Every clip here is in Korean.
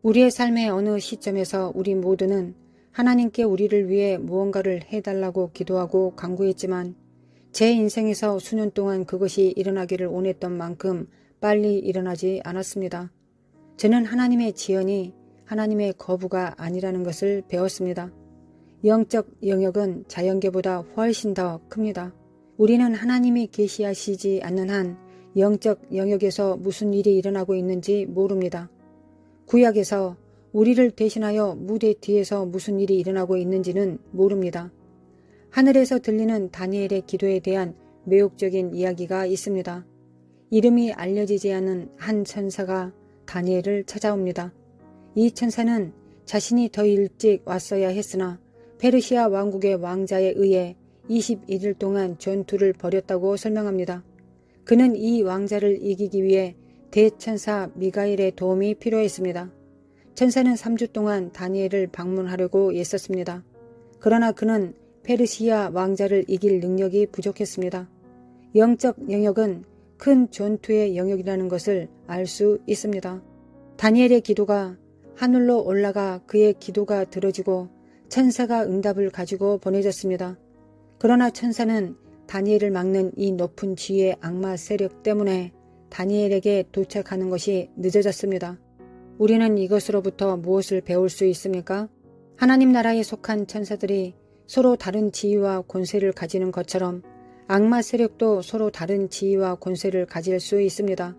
우리의 삶의 어느 시점에서 우리 모두는 하나님께 우리를 위해 무언가를 해달라고 기도하고 간구했지만 제 인생에서 수년 동안 그것이 일어나기를 원했던 만큼 빨리 일어나지 않았습니다. 저는 하나님의 지연이 하나님의 거부가 아니라는 것을 배웠습니다. 영적 영역은 자연계보다 훨씬 더 큽니다. 우리는 하나님이 계시하시지 않는 한 영적 영역에서 무슨 일이 일어나고 있는지 모릅니다. 구약에서 우리를 대신하여 무대 뒤에서 무슨 일이 일어나고 있는지는 모릅니다. 하늘에서 들리는 다니엘의 기도에 대한 매혹적인 이야기가 있습니다. 이름이 알려지지 않은 한 천사가 다니엘을 찾아옵니다. 이 천사는 자신이 더 일찍 왔어야 했으나 페르시아 왕국의 왕자에 의해 21일 동안 전투를 벌였다고 설명합니다. 그는 이 왕자를 이기기 위해 대천사 미가엘의 도움이 필요했습니다. 천사는 3주 동안 다니엘을 방문하려고 애썼습니다. 그러나 그는 페르시아 왕자를 이길 능력이 부족했습니다. 영적 영역은 큰 전투의 영역이라는 것을 알 수 있습니다. 다니엘의 기도가 하늘로 올라가 그의 기도가 들어지고 천사가 응답을 가지고 보내졌습니다. 그러나 천사는 다니엘을 막는 이 높은 지위의 악마 세력 때문에 다니엘에게 도착하는 것이 늦어졌습니다. 우리는 이것으로부터 무엇을 배울 수 있습니까? 하나님 나라에 속한 천사들이 서로 다른 지위와 권세를 가지는 것처럼 악마 세력도 서로 다른 지위와 권세를 가질 수 있습니다.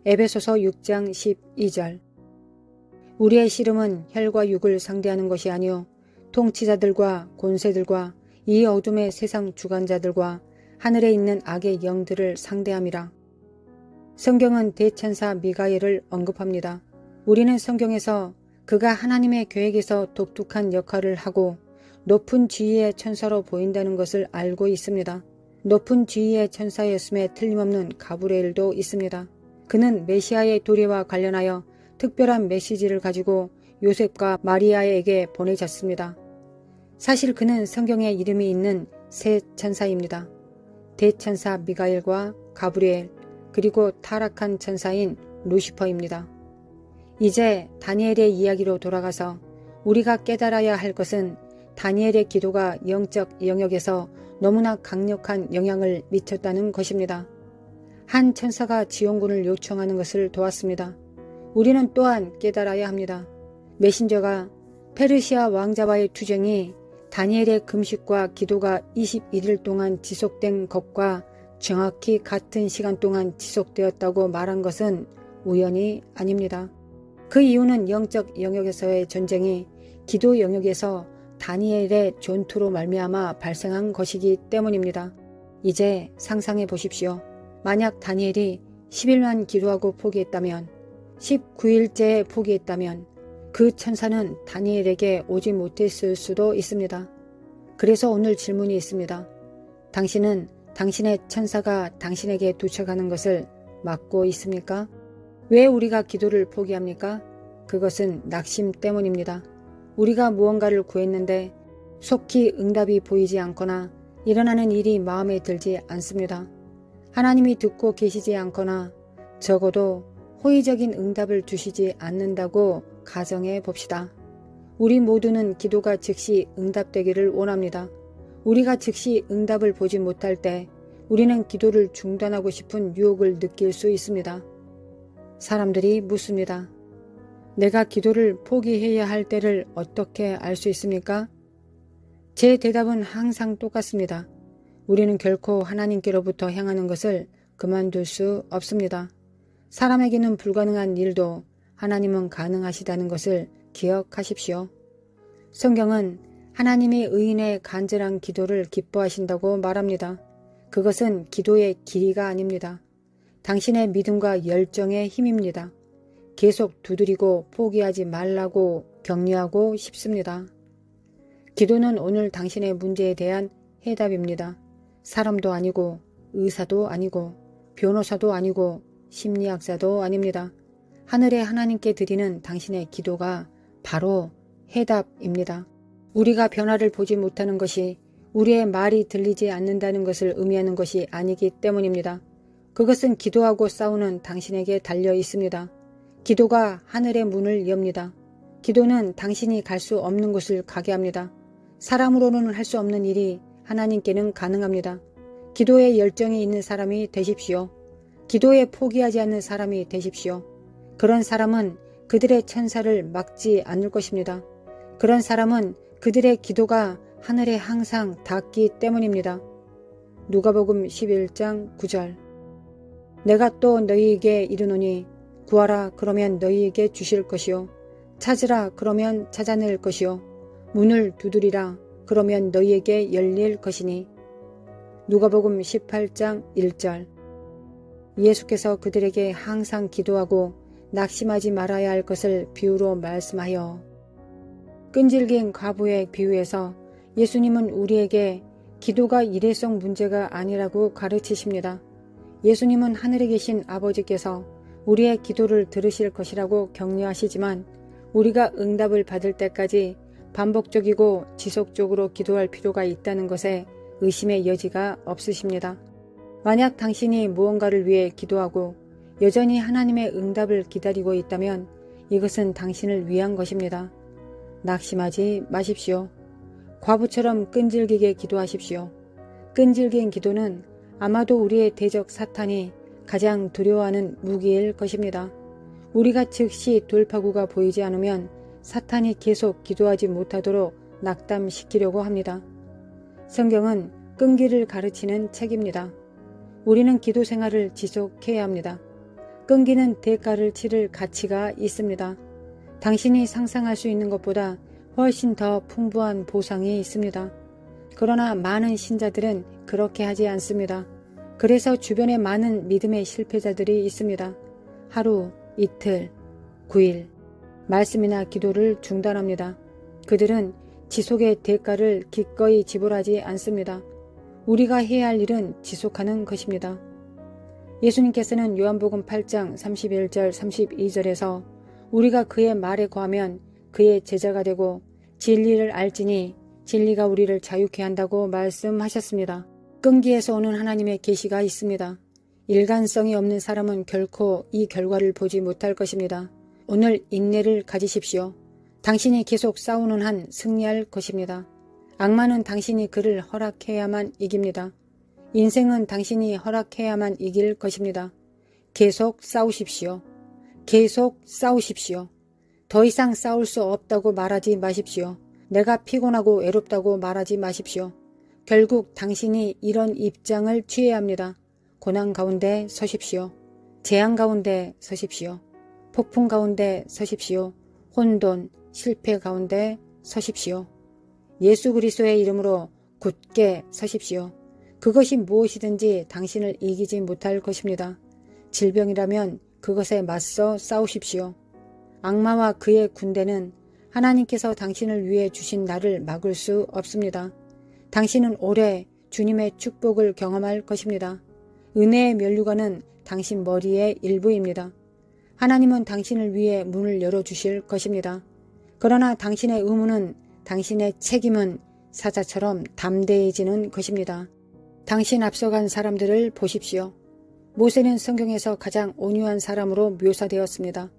에베소서 6장 12절 우리의 씨름은 혈과 육을 상대하는 것이 아니요 통치자들과 권세들과 이 어둠의 세상 주관자들과 하늘에 있는 악의 영들을 상대함이라. 성경은 대천사 미가엘을 언급합니다. 우리는 성경에서 그가 하나님의 계획에서 독특한 역할을 하고 높은 지위의 천사로 보인다는 것을 알고 있습니다. 높은 지위의 천사였음에 틀림없는 가브리엘도 있습니다. 그는 메시아의 도래와 관련하여 특별한 메시지를 가지고 요셉과 마리아에게 보내졌습니다. 사실 그는 성경에 이름이 있는 세 천사입니다. 대천사 미가엘과 가브리엘 그리고 타락한 천사인 루시퍼입니다. 이제 다니엘의 이야기로 돌아가서 우리가 깨달아야 할 것은 다니엘의 기도가 영적 영역에서 너무나 강력한 영향을 미쳤다는 것입니다. 한 천사가 지원군을 요청하는 것을 도왔습니다. 우리는 또한 깨달아야 합니다. 메신저가 페르시아 왕자와의 투쟁이 다니엘의 금식과 기도가 21일 동안 지속된 것과 정확히 같은 시간 동안 지속되었다고 말한 것은 우연이 아닙니다. 그 이유는 영적 영역에서의 전쟁이 기도 영역에서 다니엘의 전투로 말미암아 발생한 것이기 때문입니다. 이제 상상해 보십시오. 만약 다니엘이 10일만 기도하고 포기했다면 19일째에 포기했다면 그 천사는 다니엘에게 오지 못했을 수도 있습니다. 그래서 오늘 질문이 있습니다. 당신은 당신의 천사가 당신에게 도착하는 것을 막고 있습니까? 왜 우리가 기도를 포기합니까? 그것은 낙심 때문입니다. 우리가 무언가를 구했는데 속히 응답이 보이지 않거나 일어나는 일이 마음에 들지 않습니다. 하나님이 듣고 계시지 않거나 적어도 호의적인 응답을 주시지 않는다고 가정해 봅시다. 우리 모두는 기도가 즉시 응답되기를 원합니다. 우리가 즉시 응답을 보지 못할 때 우리는 기도를 중단하고 싶은 유혹을 느낄 수 있습니다. 사람들이 묻습니다. 내가 기도를 포기해야 할 때를 어떻게 알 수 있습니까? 제 대답은 항상 똑같습니다. 우리는 결코 하나님께로부터 향하는 것을 그만둘 수 없습니다. 사람에게는 불가능한 일도 하나님은 가능하시다는 것을 기억하십시오. 성경은 하나님이 의인의 간절한 기도를 기뻐하신다고 말합니다. 그것은 기도의 길이가 아닙니다. 당신의 믿음과 열정의 힘입니다. 계속 두드리고 포기하지 말라고 격려하고 싶습니다. 기도는 오늘 당신의 문제에 대한 해답입니다. 사람도 아니고 의사도 아니고 변호사도 아니고 심리학자도 아닙니다. 하늘의 하나님께 드리는 당신의 기도가 바로 해답입니다. 우리가 변화를 보지 못하는 것이 우리의 말이 들리지 않는다는 것을 의미하는 것이 아니기 때문입니다. 그것은 기도하고 싸우는 당신에게 달려 있습니다. 기도가 하늘의 문을 엽니다. 기도는 당신이 갈 수 없는 곳을 가게 합니다. 사람으로는 할 수 없는 일이 하나님께는 가능합니다. 기도에 열정이 있는 사람이 되십시오. 기도에 포기하지 않는 사람이 되십시오. 그런 사람은 그들의 천사를 막지 않을 것입니다. 그런 사람은 그들의 기도가 하늘에 항상 닿기 때문입니다. 누가복음 11장 9절. 내가 또 너희에게 이르노니 구하라 그러면 너희에게 주실 것이요 찾으라 그러면 찾아낼 것이요 문을 두드리라 그러면 너희에게 열릴 것이니. 누가복음 18장 1절. 예수께서 그들에게 항상 기도하고 낙심하지 말아야 할 것을 비유로 말씀하여 끈질긴 과부의 비유에서 예수님은 우리에게 기도가 일회성 문제가 아니라고 가르치십니다. 예수님은 하늘에 계신 아버지께서 우리의 기도를 들으실 것이라고 격려하시지만 우리가 응답을 받을 때까지 반복적이고 지속적으로 기도할 필요가 있다는 것에 의심의 여지가 없으십니다. 만약 당신이 무언가를 위해 기도하고 여전히 하나님의 응답을 기다리고 있다면 이것은 당신을 위한 것입니다. 낙심하지 마십시오. 과부처럼 끈질기게 기도하십시오. 끈질긴 기도는 아마도 우리의 대적 사탄이 가장 두려워하는 무기일 것입니다. 우리가 즉시 돌파구가 보이지 않으면 사탄이 계속 기도하지 못하도록 낙담시키려고 합니다. 성경은 끈기를 가르치는 책입니다. 우리는 기도 생활을 지속해야 합니다. 끈기는 대가를 치를 가치가 있습니다. 당신이 상상할 수 있는 것보다 훨씬 더 풍부한 보상이 있습니다. 그러나 많은 신자들은 그렇게 하지 않습니다. 그래서 주변에 많은 믿음의 실패자들이 있습니다. 하루, 이틀, 9일 말씀이나 기도를 중단합니다. 그들은 지속의 대가를 기꺼이 지불하지 않습니다. 우리가 해야 할 일은 지속하는 것입니다. 예수님께서는 요한복음 8장 31절 32절에서 우리가 그의 말에 거하면 그의 제자가 되고 진리를 알지니 진리가 우리를 자유케 한다고 말씀하셨습니다. 끈기에서 오는 하나님의 계시가 있습니다. 일관성이 없는 사람은 결코 이 결과를 보지 못할 것입니다. 오늘 인내를 가지십시오. 당신이 계속 싸우는 한 승리할 것입니다. 악마는 당신이 그를 허락해야만 이깁니다. 인생은 당신이 허락해야만 이길 것입니다. 계속 싸우십시오. 계속 싸우십시오. 더 이상 싸울 수 없다고 말하지 마십시오. 내가 피곤하고 외롭다고 말하지 마십시오. 결국 당신이 이런 입장을 취해야 합니다. 고난 가운데 서십시오. 재앙 가운데 서십시오. 폭풍 가운데 서십시오. 혼돈, 실패 가운데 서십시오. 예수 그리스도의 이름으로 굳게 서십시오. 그것이 무엇이든지 당신을 이기지 못할 것입니다. 질병이라면 그것에 맞서 싸우십시오. 악마와 그의 군대는 하나님께서 당신을 위해 주신 날을 막을 수 없습니다. 당신은 오래 주님의 축복을 경험할 것입니다. 은혜의 면류관은 당신 머리의 일부입니다. 하나님은 당신을 위해 문을 열어주실 것입니다. 그러나 당신의 의무는, 당신의 책임은 사자처럼 담대해지는 것입니다. 당신 앞서간 사람들을 보십시오. 모세는 성경에서 가장 온유한 사람으로 묘사되었습니다.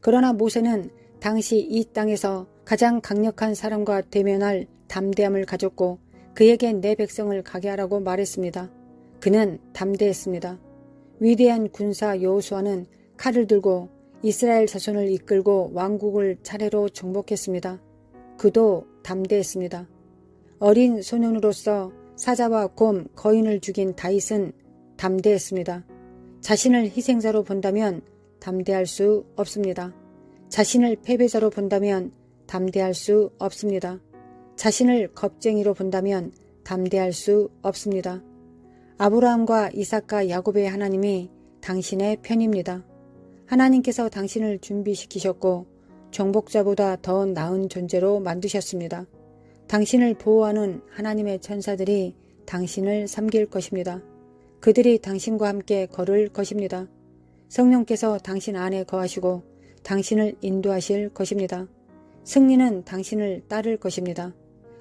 그러나 모세는 당시 이 땅에서 가장 강력한 사람과 대면할 담대함을 가졌고 그에게 내 백성을 가게 하라고 말했습니다. 그는 담대했습니다. 위대한 군사 여호수아는 칼을 들고 이스라엘 자손을 이끌고 왕국을 차례로 정복했습니다. 그도 담대했습니다. 어린 소년으로서 사자와 곰, 거인을 죽인 다윗은 담대했습니다. 자신을 희생자로 본다면 담대할 수 없습니다. 자신을 패배자로 본다면 담대할 수 없습니다. 자신을 겁쟁이로 본다면 담대할 수 없습니다. 아브라함과 이삭과 야곱의 하나님이 당신의 편입니다. 하나님께서 당신을 준비시키셨고 정복자보다 더 나은 존재로 만드셨습니다. 당신을 보호하는 하나님의 천사들이 당신을 섬길 것입니다. 그들이 당신과 함께 걸을 것입니다. 성령께서 당신 안에 거하시고 당신을 인도하실 것입니다. 승리는 당신을 따를 것입니다.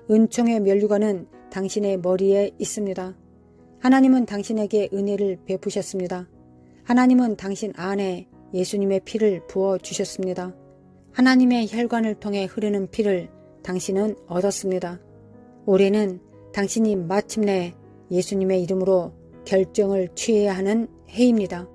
은총의 면류관은 당신의 머리에 있습니다. 하나님은 당신에게 은혜를 베푸셨습니다. 하나님은 당신 안에 예수님의 피를 부어 주셨습니다. 하나님의 혈관을 통해 흐르는 피를 당신은 얻었습니다. 올해는 당신이 마침내 예수님의 이름으로 결정을 취해야 하는 해입니다.